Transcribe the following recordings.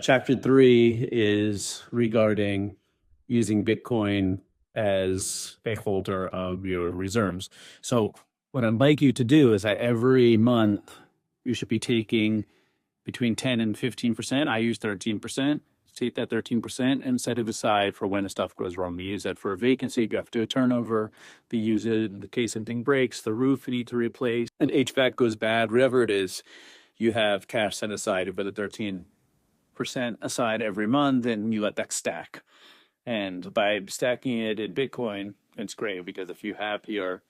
Chapter 3 is regarding using Bitcoin as a holder of your reserves. So what I'd like you to do is that every month you should be taking between 10 and 15%. I use 13%. Take that 13% and set it aside for when the stuff goes wrong. We use that for a vacancy. If you have to do a turnover, we use it in the case something breaks, the roof you need to replace, and HVAC goes bad, whatever it is, you have cash set aside for the 13% aside every month, and you let that stack. And by stacking it in Bitcoin, it's great because if you have your,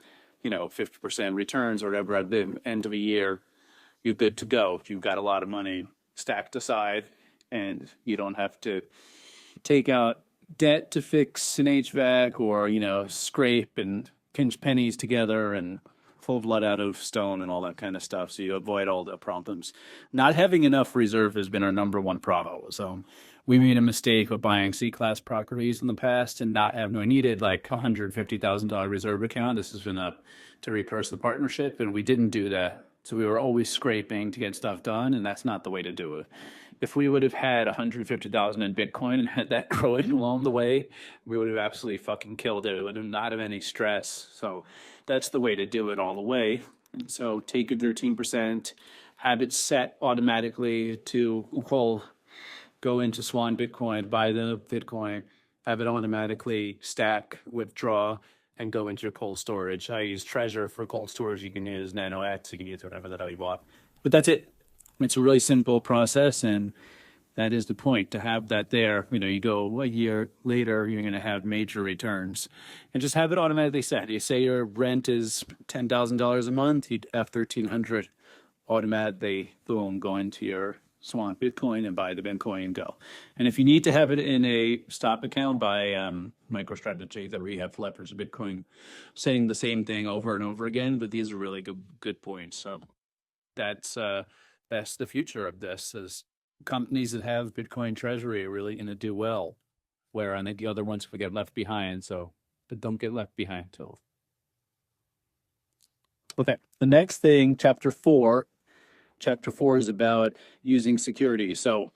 50% returns or whatever at the end of a year, you're good to go. You've got a lot of money stacked aside, and you don't have to take out debt to fix an HVAC or, scrape and pinch pennies together and pull blood out of stone and all that kind of stuff. So you avoid all the problems. Not having enough reserve has been our number one problem. So we made a mistake of buying C-class properties in the past and not having, we needed like $150,000 reserve account. This has been up to repurchase the partnership, and we didn't do that. So we were always scraping to get stuff done, and that's not the way to do it. If we would have had 150,000 in Bitcoin and had that growing along the way, we would have absolutely fucking killed it. It would have not have any stress. So that's the way to do it all the way. So take your 13%, have it set automatically to go into Swan Bitcoin, buy the Bitcoin, have it automatically stack, withdraw, and go into your cold storage. I use Trezor for cold storage. You can use NanoX, you can use whatever the hell you want. But that's it. It's a really simple process, and that is the point, to have that there. You go a year later, you're going to have major returns. And just have it automatically set. You say your rent is $10,000 a month, you'd have $1,300 automatically, boom, go into your Swan Bitcoin and buy the Bitcoin and go. And if you need to have it in a stop account, by MicroStrategy that we have leverage Bitcoin, saying the same thing over and over again. But these are really good points. So that's the future of this. Is companies that have Bitcoin treasury are really going to do well, where I think the other ones will get left behind. But don't get left behind till. Okay, the next thing, chapter 4. Chapter 4 is about using securities. So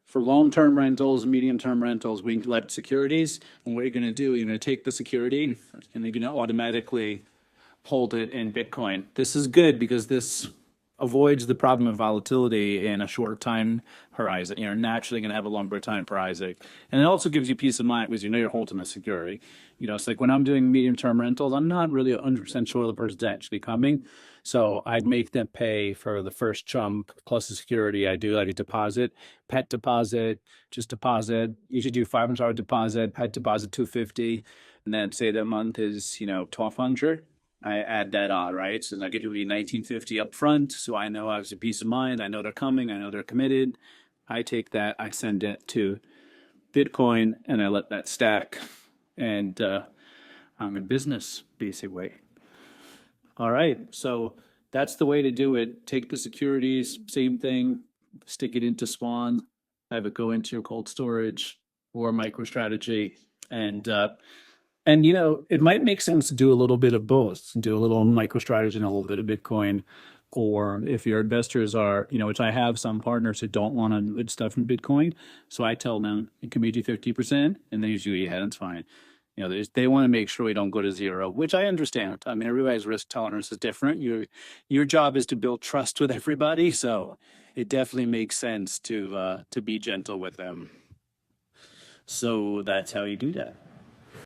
for long-term rentals, medium-term rentals, we collect securities. And what you're going to do, you're going to take the security and you're going to automatically hold it in Bitcoin. This is good because this avoids the problem of volatility in a short time horizon. You're naturally going to have a longer time horizon. And it also gives you peace of mind because you're holding the security. It's like when I'm doing medium-term rentals, I'm not really 100% sure the person's actually coming. So I'd make them pay for the first chunk plus the security. I do like a deposit, pet deposit, just deposit. You should do $500 deposit, pet deposit $250, and then say the month is $1,200. I add that on, right? So I get to be $1,950 up front, so I know I have a peace of mind. I know they're coming. I know they're committed. I take that, I send it to Bitcoin, and I let that stack, and I'm in business, basically. All right, so that's the way to do it. Take the securities, same thing, stick it into Swan, have it go into your cold storage or MicroStrategy, and it might make sense to do a little bit of both, do a little MicroStrategy and a little bit of Bitcoin. Or if your investors are, which I have some partners who don't want to put stuff in Bitcoin, so I tell them it can be to 50%, and they usually, yeah, that's fine. They want to make sure we don't go to zero, which I understand. I mean, everybody's risk tolerance is different. Your job is to build trust with everybody, so it definitely makes sense to be gentle with them. So that's how you do that.